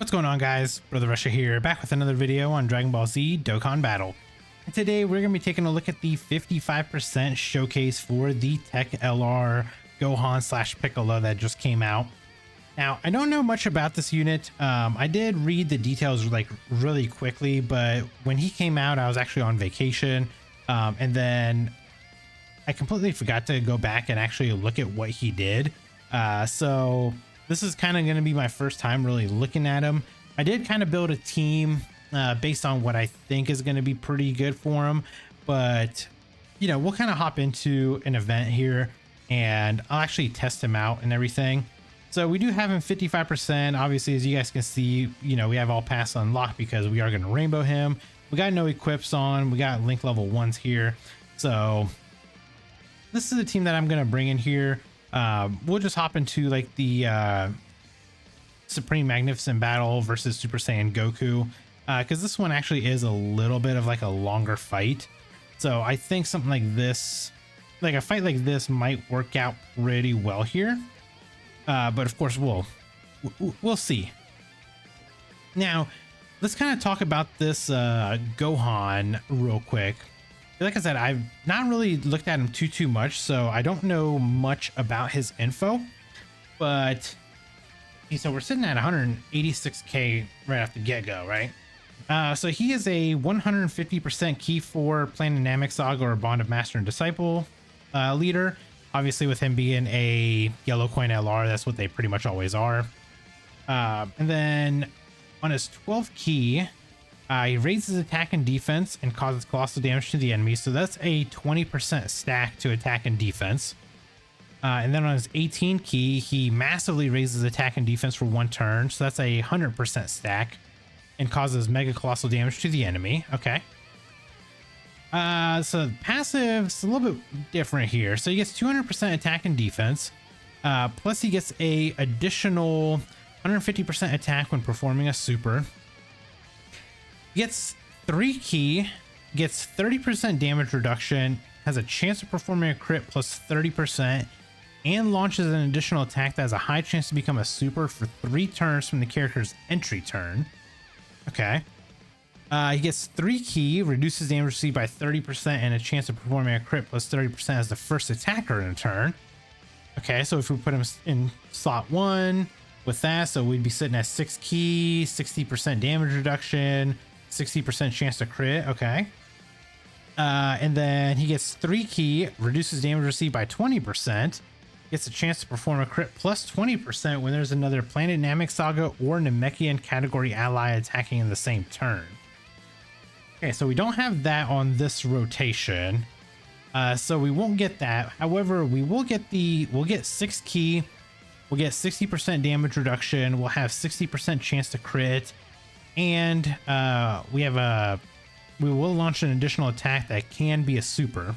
What's going on, guys? Brother Russia here, back with another video on Dragon Ball Z Dokkan Battle. And today we're going to be taking a look at the 55% showcase for the TEQ LR GOHAN slash PICCOLO that just came out. Now, I don't know much about this unit. I did read the details like really quickly, but when he came out, I was actually on vacation. And then I completely forgot to go back and actually look at what he did. So this is kind of going to be my first time really looking at him. I did kind of build a team based on what I think is going to be pretty good for him. But, you know, we'll kind of hop into an event here and I'll actually test him out and everything. So we do have him 55%. Obviously, as you guys can see, you know, we have all pass unlocked because we are going to rainbow him. We got no equips on. We got link level 1s here. So this is the team that I'm going to bring in here. We'll just hop into like the Supreme Magnificent Battle versus Super Saiyan Goku, because this one actually is a little bit of like a longer fight. So I think something like this, like a fight like this, might work out pretty well here. But of course we'll see. Now let's kind of talk about this GOHAN real quick. Like I said, I've not really looked at him too much, so I don't know much about his info. But so we're sitting at 186k right off the get-go, right? So he is a 150% key for Plan Dynamic Saga or Bond of Master and Disciple leader. Obviously, with him being a yellow coin LR, that's what they pretty much always are. And then on his 12th key, he raises attack and defense and causes colossal damage to the enemy. So that's a 20% stack to attack and defense. And then on his 18 key, he massively raises attack and defense for 1 turn. So that's a 100% stack and causes mega colossal damage to the enemy. Okay. So the passive's a little bit different here. So he gets 200% attack and defense. Plus he gets a additional 150% attack when performing a super. Gets 3 key, gets 30% damage reduction, has a chance of performing a crit plus 30%, and launches an additional attack that has a high chance to become a super for 3 turns from the character's entry turn. Okay. He gets 3 key, reduces damage received by 30%, and a chance of performing a crit plus 30% as the first attacker in a turn. Okay, so if we put him in slot 1 with that, so we'd be sitting at 6 key, 60% damage reduction, 60% chance to crit. Okay. And then he gets 3 key, reduces damage received by 20%, gets a chance to perform a crit plus 20% when there's another Planet Namek Saga or Namekian category ally attacking in the same turn. Okay, so we don't have that on this rotation. So we won't get that. However, we'll get 6 key, we'll get 60% damage reduction, we'll have 60% chance to crit. And we will launch an additional attack that can be a super.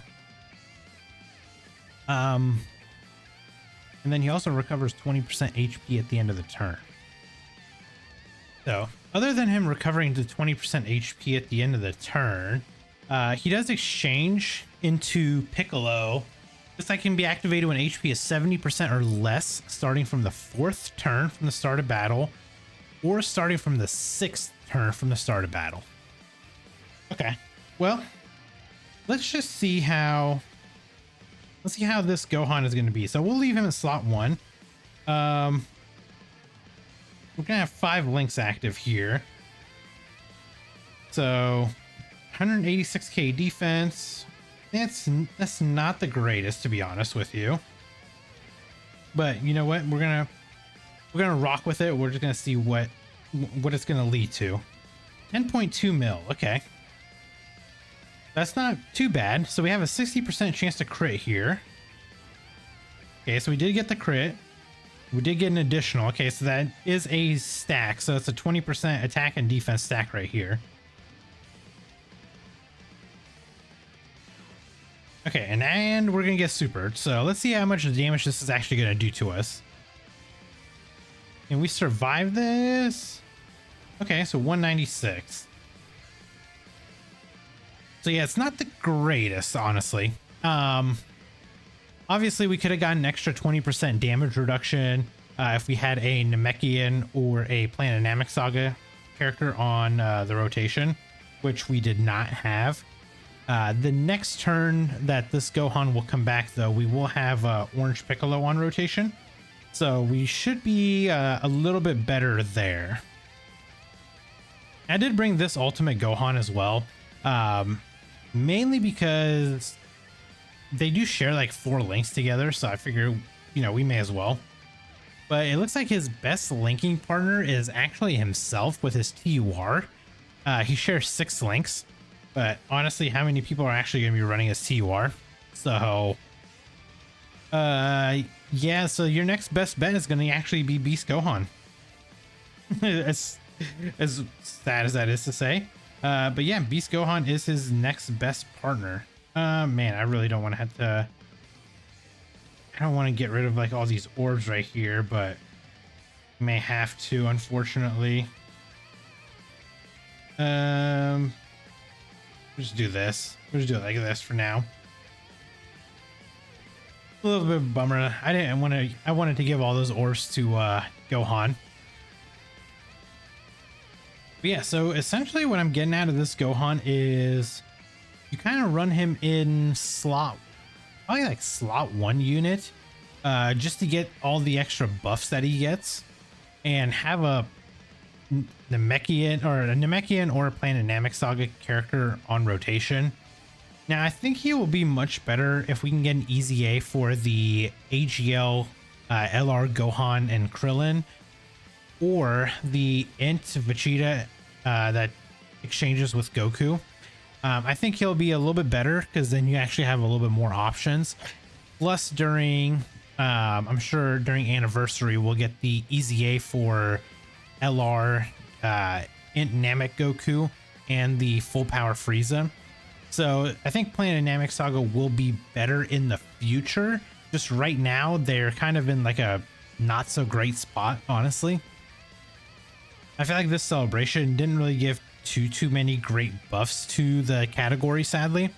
And then he also recovers 20% HP at the end of the turn. So other than him recovering to 20% HP at the end of the turn, he does exchange into Piccolo. This can be activated when HP is 70% or less, starting from the 4th turn from the start of battle, or starting from the 6th turn from the start of battle. Okay, well, let's just see how this GOHAN is going to be. So we'll leave him in slot 1. We're gonna have 5 links active here. So 186k defense. That's not the greatest, to be honest with you. But you know what? We're gonna rock with it. We're just gonna see what it's gonna lead to. 10.2 mil. Okay, that's not too bad. So we have a 60% chance to crit here. Okay, so we did get the crit. We did get an additional. Okay, so that is a stack. So it's a 20% attack and defense stack right here. Okay, and we're gonna get supered. So let's see how much damage this is actually gonna do to us. Can we survive this? Okay, so 196. So yeah, it's not the greatest, honestly. Obviously we could have gotten an extra 20% damage reduction if we had a Namekian or a Planet Saga character on the rotation, which we did not have. The next turn that this Gohan will come back, though, we will have Orange Piccolo on rotation. So we should be a little bit better there. I did bring this Ultimate Gohan as well, mainly because they do share like 4 links together. So I figure, you know, we may as well. But it looks like his best linking partner is actually himself with his TUR. He shares 6 links. But honestly, how many people are actually going to be running a TUR? So, yeah, so your next best bet is going to actually be Beast Gohan. as sad as that is to say. But yeah, Beast Gohan is his next best partner. Man, I really don't want to have to... I don't want to get rid of like all these orbs right here, but may have to, unfortunately. We'll just do this. We'll just do it like this for now. A little bit of a bummer. I wanted to give all those orbs to Gohan. But yeah, so essentially what I'm getting out of this Gohan is you kind of run him in slot, probably like slot 1 unit, just to get all the extra buffs that he gets, and have a Namekian or a Planet Saga character on rotation. Now I think he will be much better if we can get an easy A for the AGL LR Gohan and Krillin, or the Int Vegeta that exchanges with Goku. I think he'll be a little bit better because then you actually have a little bit more options. Plus during I'm sure during Anniversary we'll get the easy A for LR Int Namek Goku and the full power Frieza. So I think Planet Saga will be better in the future. Just right now they're kind of in like a not so great spot, honestly. I feel like this celebration didn't really give too many great buffs to the category, sadly.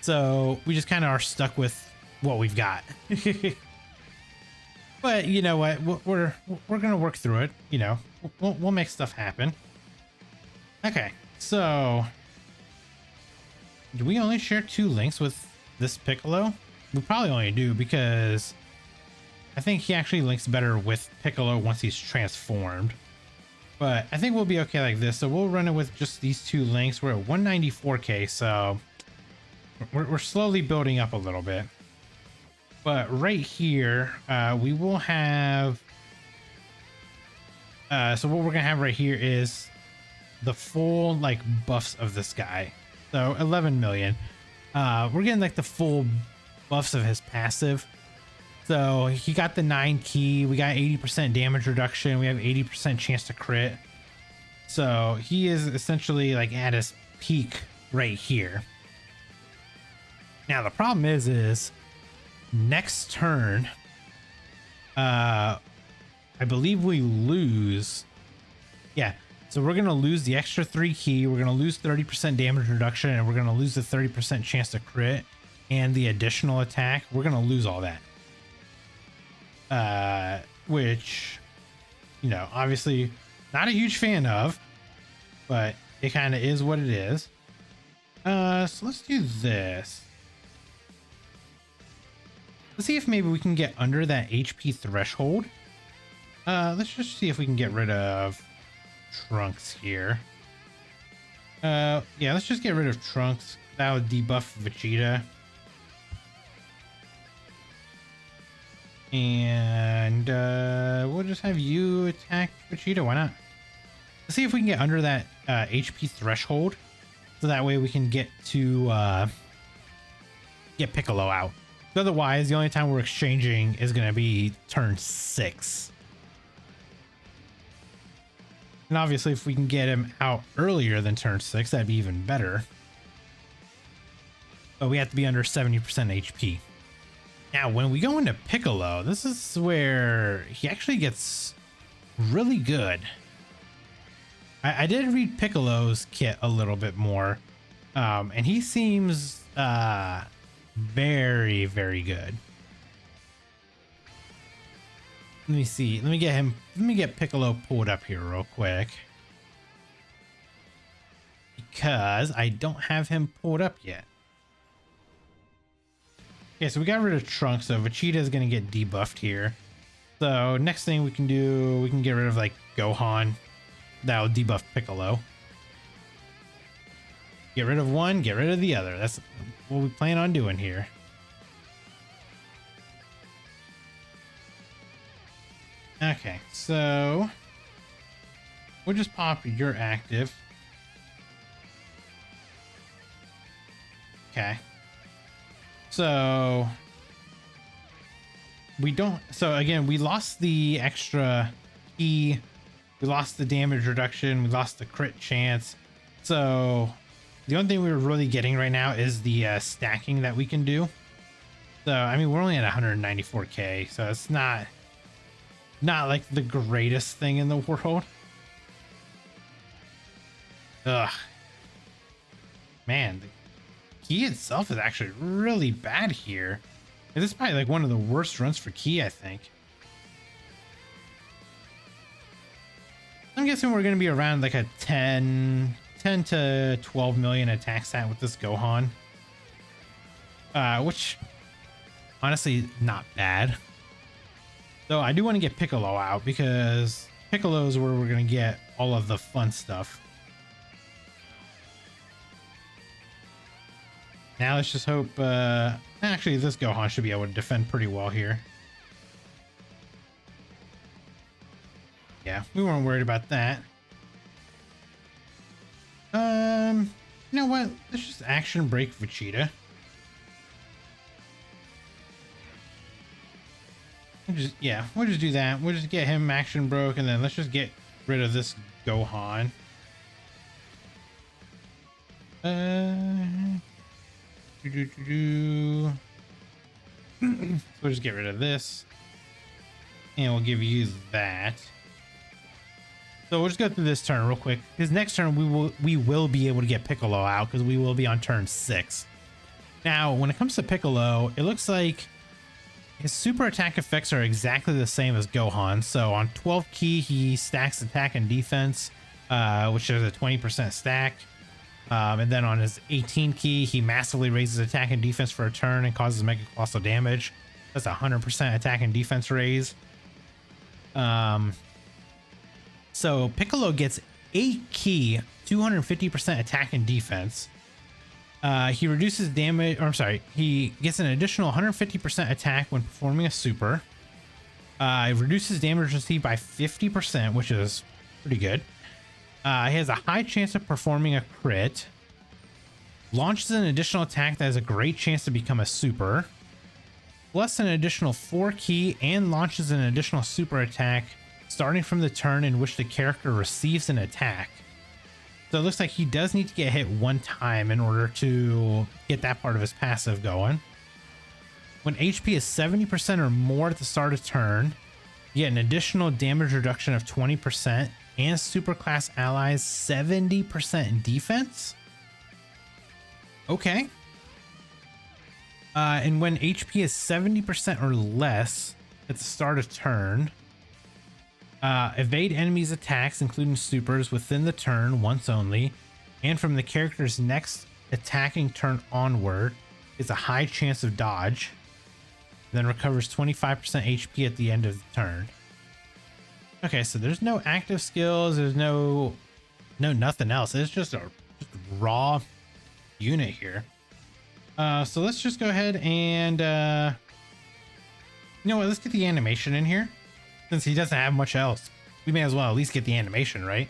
So we just kind of are stuck with what we've got. But you know what, we're gonna work through it. You know, we'll make stuff happen. Okay, so do we only share 2 links with this Piccolo? We probably only do, because I think he actually links better with Piccolo once he's transformed. But I think we'll be okay like this. So we'll run it with just these 2 links. We're at 194k, so we're slowly building up a little bit. But right here, we will have... so what we're gonna have right here is the full like buffs of this guy. So 11 million. We're getting like the full buffs of his passive. So he got the 9 key. We got 80% damage reduction. We have 80% chance to crit. So he is essentially like at his peak right here. Now the problem is next turn, I believe we lose. Yeah. So we're going to lose the extra 3 key. We're going to lose 30% damage reduction, and we're going to lose the 30% chance to crit and the additional attack. We're going to lose all that. Which, you know, obviously not a huge fan of, but it kind of is what it is. So let's do this. Let's see if maybe we can get under that HP threshold. Let's just see if we can get rid of Trunks here. Yeah, let's just get rid of Trunks. That would debuff Vegeta. And we'll just have you attack Vegeta. Why not? Let's see if we can get under that HP threshold, so that way we can get to get Piccolo out. Otherwise, the only time we're exchanging is going to be turn 6. And obviously, if we can get him out earlier than turn 6, that'd be even better. But we have to be under 70% HP. Now, when we go into Piccolo, this is where he actually gets really good. I did read Piccolo's kit a little bit more, and he seems very, very good. Let me see. Let me get Piccolo pulled up here real quick. Because I don't have him pulled up yet. Okay, so we got rid of Trunks, so Vegeta is going to get debuffed here. So next thing we can do, we can get rid of like Gohan. That'll debuff Piccolo. Get rid of one, get rid of the other. That's what we plan on doing here. Okay, so we'll just pop your active. Okay. So we don't, so again, we lost the extra key, we lost the damage reduction, we lost the crit chance. So the only thing we're really getting right now is the stacking that we can do. So I mean, we're only at 194k, so it's not like the greatest thing in the world. Ugh, man, the key itself is actually really bad here. This is probably like one of the worst runs for key, I think. I'm guessing we're going to be around like a 10 to 12 million attack stat with this Gohan. Which honestly, not bad. Though I do want to get Piccolo out because Piccolo is where we're going to get all of the fun stuff. Now let's just hope, actually this Gohan should be able to defend pretty well here. Yeah, we weren't worried about that. You know what? Let's just action break Vegeta. We'll just do that. We'll just get him action broke, and then let's just get rid of this Gohan. We'll just get rid of this, and we'll give you that. So we'll just go through this turn real quick. Because next turn we will be able to get Piccolo out because we will be on turn 6. Now, when it comes to Piccolo, it looks like his super attack effects are exactly the same as Gohan. So on 12 key, he stacks attack and defense, which is a 20% stack. And then on his 18 key, he massively raises attack and defense for a turn and causes mega colossal damage. That's a 100% attack and defense raise. So Piccolo gets 8 key, 250% attack and defense. He reduces damage, or I'm sorry, he gets an additional 150% attack when performing a super. It reduces damage received by 50%, which is pretty good. He has a high chance of performing a crit. Launches an additional attack that has a great chance to become a super. Plus an additional 4 key and launches an additional super attack starting from the turn in which the character receives an attack. So it looks like he does need to get hit one time in order to get that part of his passive going. When HP is 70% or more at the start of turn, you get an additional damage reduction of 20% and superclass allies 70% defense. Okay. And when HP is 70% or less at the start of turn, evade enemies' attacks, including supers, within the turn once only, and from the character's next attacking turn onward is a high chance of dodge. Then recovers 25% HP at the end of the turn. Okay, so there's no active skills. There's no nothing else. It's just a raw unit here. So let's just go ahead and you know what? Let's get the animation in here. Since he doesn't have much else, we may as well at least get the animation, right?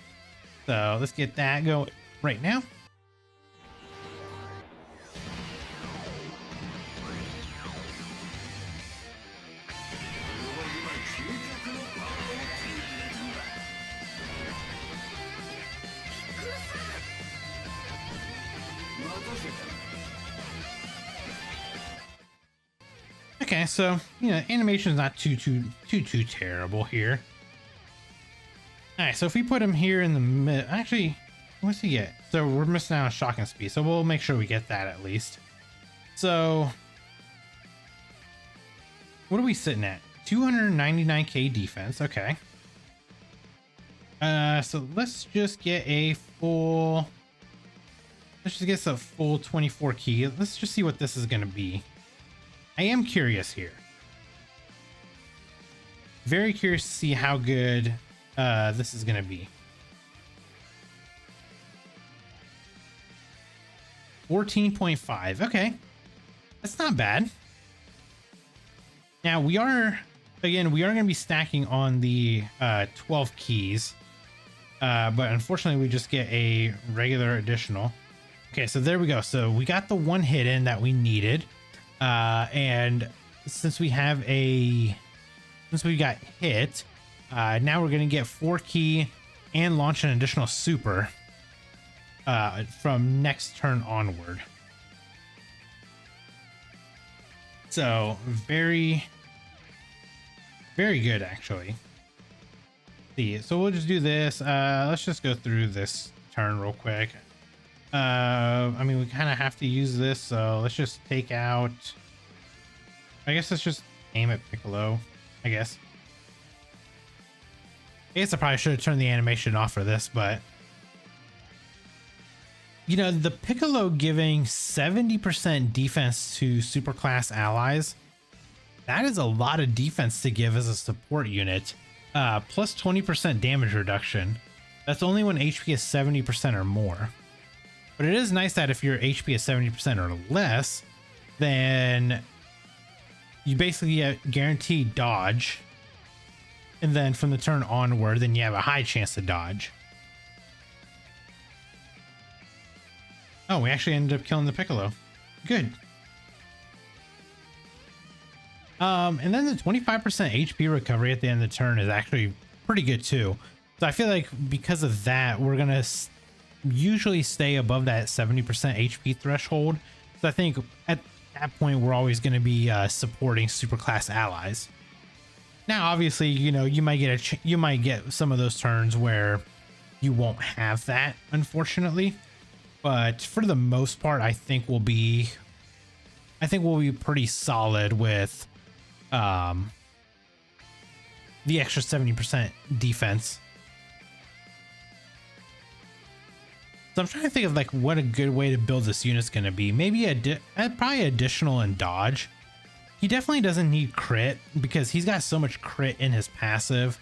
So let's get that going right now. Okay, so you know, animation's not too terrible here. All right, so if we put him here in the mid, actually, what's he get? So we're missing out on shock and speed, so we'll make sure we get that at least. So what are we sitting at? 299k defense. Okay. So let's just get a full. Let's just get a full 24 key. Let's just see what this is going to be. I am curious here. Very curious to see how good this is going to be. 14.5. Okay. That's not bad. Now we are going to be stacking on the 12 keys. But unfortunately we just get a regular additional. Okay, so there we go. So we got the one hidden that we needed. And since we got hit, now we're going to get 4 key and launch an additional super from next turn onward. So very, very good actually. See, so we'll just do this. Let's just go through this turn real quick. I mean, we kind of have to use this, so let's just take out. I guess let's just aim at Piccolo. I guess I probably should have turned the animation off for this, but you know, the Piccolo giving 70% defense to superclass allies. That is a lot of defense to give as a support unit. Plus 20% damage reduction. That's only when HP is 70% or more. But it is nice that if your HP is 70% or less, then you basically get guaranteed dodge. And then from the turn onward, then you have a high chance to dodge. Oh, we actually ended up killing the Piccolo. Good. And then the 25% HP recovery at the end of the turn is actually pretty good too. So I feel like because of that, we're going to usually stay above that 70% HP threshold. So I think at that point, we're always going to be supporting superclass allies. Now, obviously, you know, you might get some of those turns where you won't have that, unfortunately. But for the most part, I think we'll be pretty solid with the extra 70% defense. So I'm trying to think of like what a good way to build this unit's going to be. Maybe probably additional and dodge. He definitely doesn't need crit because he's got so much crit in his passive.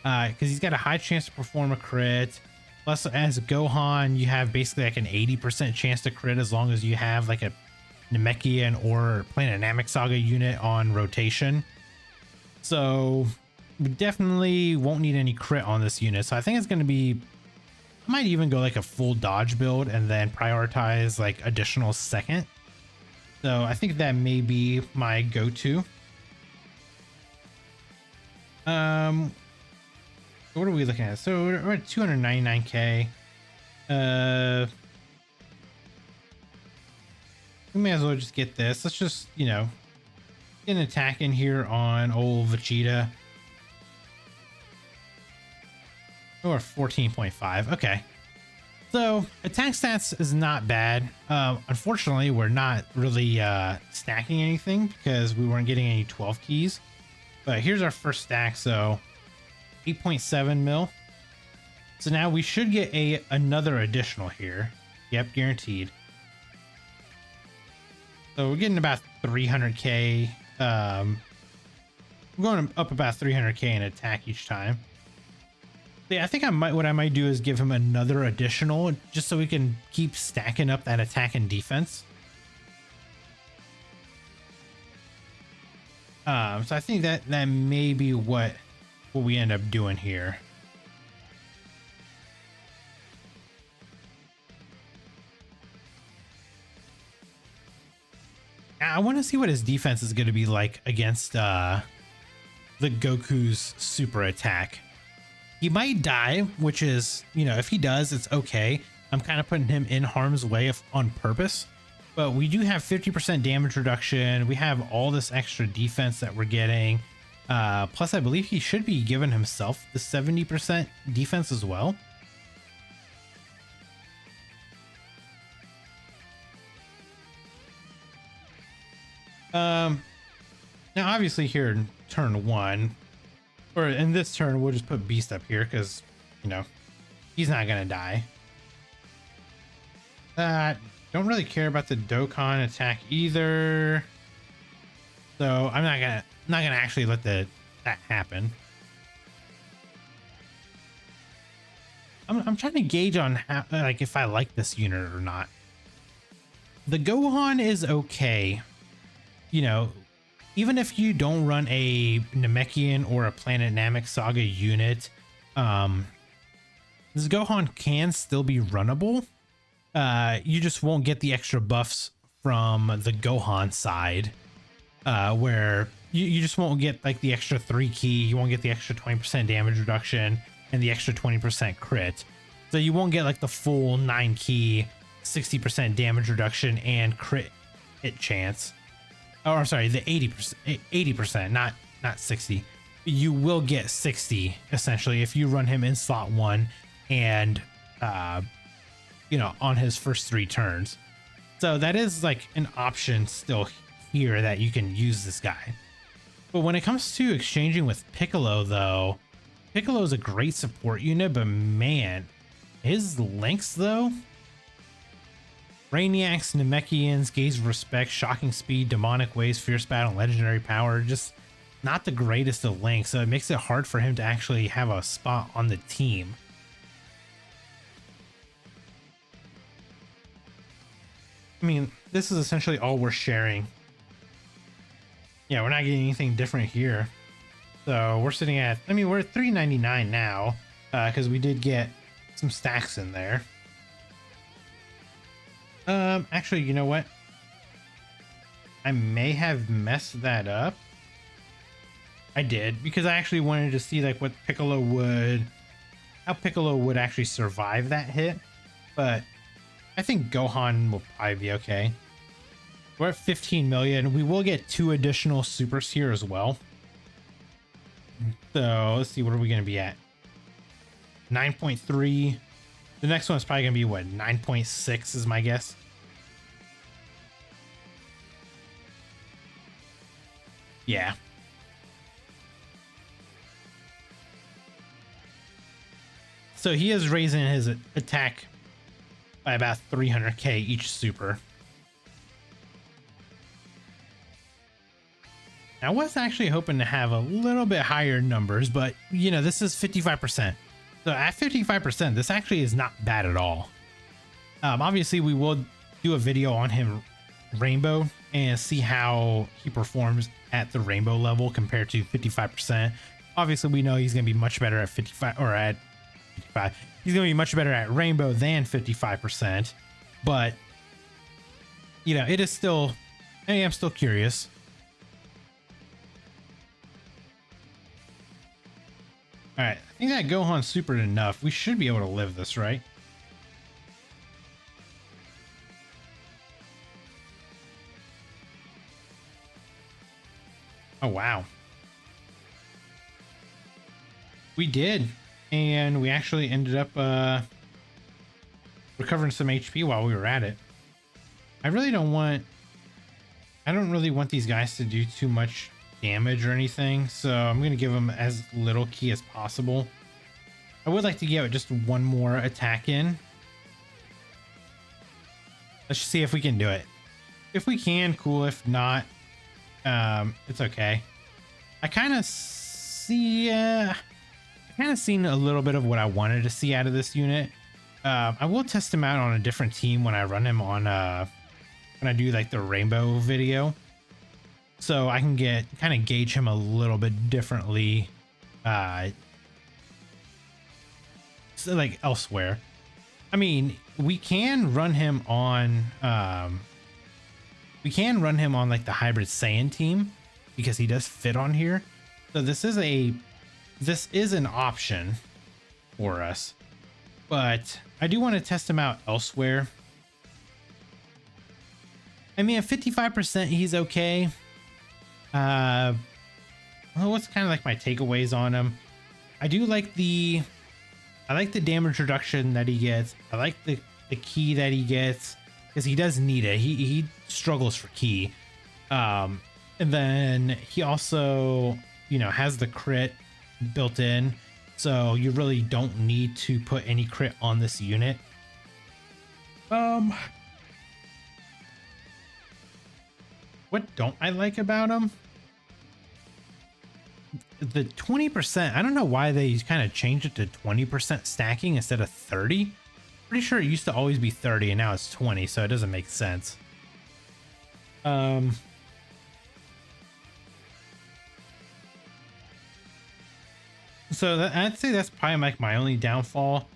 Because he's got a high chance to perform a crit. Plus, as Gohan, you have basically like an 80% chance to crit as long as you have like a Namekian or Planet Saga unit on rotation. So we definitely won't need any crit on this unit. So I think it's going to be, I might even go like a full dodge build and then prioritize like additional second. So I think that may be my go-to. What are we looking at? So we're at 299k. We may as well just get this. Let's just, you know, get an attack in here on old Vegeta. Or 14.5. Okay. So attack stats is not bad. Unfortunately, we're not really stacking anything because we weren't getting any 12 keys. But here's our first stack. So 8.7 mil. So now we should get another additional here. Yep, guaranteed. So we're getting about 300k. We're going up about 300k in attack each time. Yeah, I think what I might do is give him another additional just so we can keep stacking up that attack and defense. So I think that may be what we end up doing here. I want to see what his defense is going to be like against the Goku's super attack. He might die, which is, you know, if he does, it's okay. I'm kind of putting him in harm's way on purpose. But we do have 50% damage reduction. We have all this extra defense that we're getting. Plus, I believe he should be giving himself the 70% defense as well. Now, obviously here, turn 1, or in this turn, we'll just put Beast up here because, you know, he's not going to die. Don't really care about the Dokkan attack either. So I'm not gonna actually let that happen. I'm trying to gauge on how, like, if I like this unit or not. The Gohan is okay. You know, even if you don't run a Namekian or a Planet Namek Saga unit, this Gohan can still be runnable. You just won't get the extra buffs from the Gohan side, where you just won't get like the extra 3 key, you won't get the extra 20% damage reduction and the extra 20% crit. So you won't get like the full 9 key, 60% damage reduction and crit hit chance. Oh, I'm sorry, the 80%, not 60. You will get 60 essentially if you run him in slot 1 and you know, on his first 3 turns. So that is like an option still here that you can use this guy. But when it comes to exchanging with Piccolo though, Piccolo is a great support unit, but man, his links though, Brainiacs, Namekians, Gaze of Respect, Shocking Speed, Demonic Waves, Fierce Battle, Legendary Power, just not the greatest of links. So it makes it hard for him to actually have a spot on the team. I mean, this is essentially all we're sharing. Yeah, we're not getting anything different here. So we're sitting at, I mean, we're at $3.99 now, because we did get some stacks in there. Actually, you know what? I may have messed that up. I did, because I actually wanted to see like what Piccolo would, how Piccolo would actually survive that hit. But I think Gohan will probably be okay. We're at 15 million. We will get 2 additional supers here as well. So let's see, what are we going to be at? 9.3. The next one's probably going to be what, 9.6 is my guess. Yeah. So he is raising his attack by about 300k each super. I was actually hoping to have a little bit higher numbers, but you know, this is 55%. So at 55%, this actually is not bad at all. Obviously we will do a video on him Rainbow and see how he performs at the Rainbow level compared to 55%. Obviously we know he's going to be much better at 55 or at 55. He's going to be much better at Rainbow than 55%, but you know, it is still, I am still curious. All right, I think that Gohan supered enough. We should be able to live this, right? Oh, wow. We did. And we actually ended up recovering some HP while we were at it. I don't really want these guys to do too much damage or anything, so I'm going to give them as little key as possible. I would like to get just one more attack in. Let's see if we can do it. If we can, cool. If not, it's okay. I kind of seen a little bit of what I wanted to see out of this unit. I will test him out on a different team when I run him on when I do like the Rainbow video, so I can kind of gauge him a little bit differently, so like elsewhere. I mean, we can run him on like the Hybrid Saiyan team because he does fit on here. So this is an option for us, but I do want to test him out elsewhere. I mean, at 55%, he's okay. Well, what's kind of like my takeaways on him? I like the damage reduction that he gets. I like the key that he gets because he does need it. He struggles for key. And then he also has the crit built in, so you really don't need to put any crit on this unit. What don't I like about him? The 20%. I don't know why they kind of changed it to 20% stacking instead of 30. Pretty sure it used to always be 30 and now it's 20, so it doesn't make sense. So I'd say that's probably like my only downfall.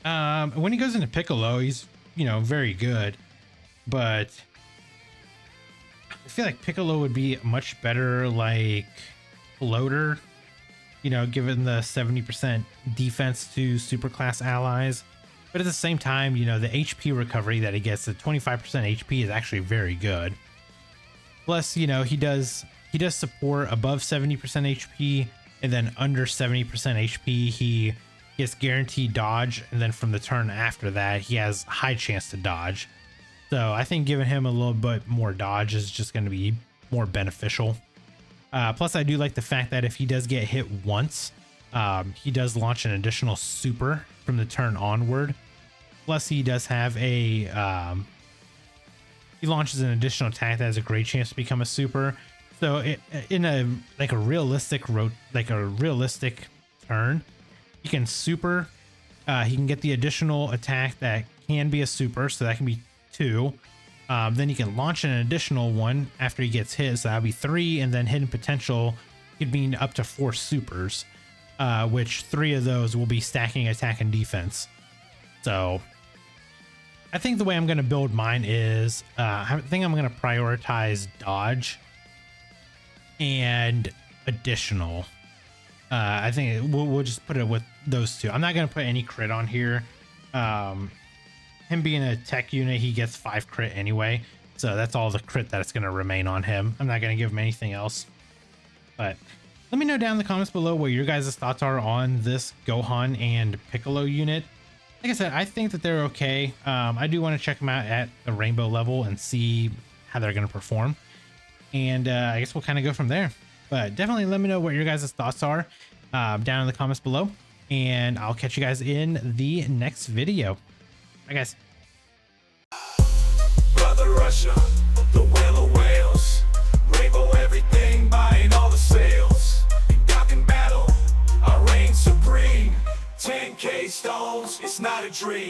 When he goes into Piccolo, he's, very good, but I feel like Piccolo would be much better like floater, given the 70% defense to superclass allies. But at the same time, the HP recovery that he gets, the 25% HP, is actually very good. Plus, he does support above 70% HP, and then under 70% HP, he gets guaranteed dodge, and then from the turn after that, he has high chance to dodge. So I think giving him a little bit more dodge is just going to be more beneficial. Plus, I do like the fact that if he does get hit once, he does launch an additional super from the turn onward. Plus, he does have he launches an additional attack that has a great chance to become a super. So in a realistic turn, he can super. He can get the additional attack that can be a super, so that can be 2. Then he can launch an additional one after he gets hit, so that'll be 3, and then hidden potential could mean up to 4 supers, which 3 of those will be stacking attack and defense. So I think the way I'm going to build mine is I think I'm going to prioritize dodge and additional. I think we'll just put it with those 2. I'm not going to put any crit on here. Him being a tech unit, he gets 5 crit anyway, so that's all the crit that's going to remain on him. I'm not going to give him anything else. But let me know down in the comments below what your guys' thoughts are on this Gohan and Piccolo unit. Like I said, I think that they're okay. I do want to check them out at the rainbow level and see how they're going to perform, and I guess we'll kind of go from there. But definitely let me know what your guys' thoughts are down in the comments below, and I'll catch you guys in the next video. Bye, guys. Brother Russia, the whale of whales, rainbow everything, buying all the sales. In Dokkan battle, I reign supreme. 10K stones, it's not a dream.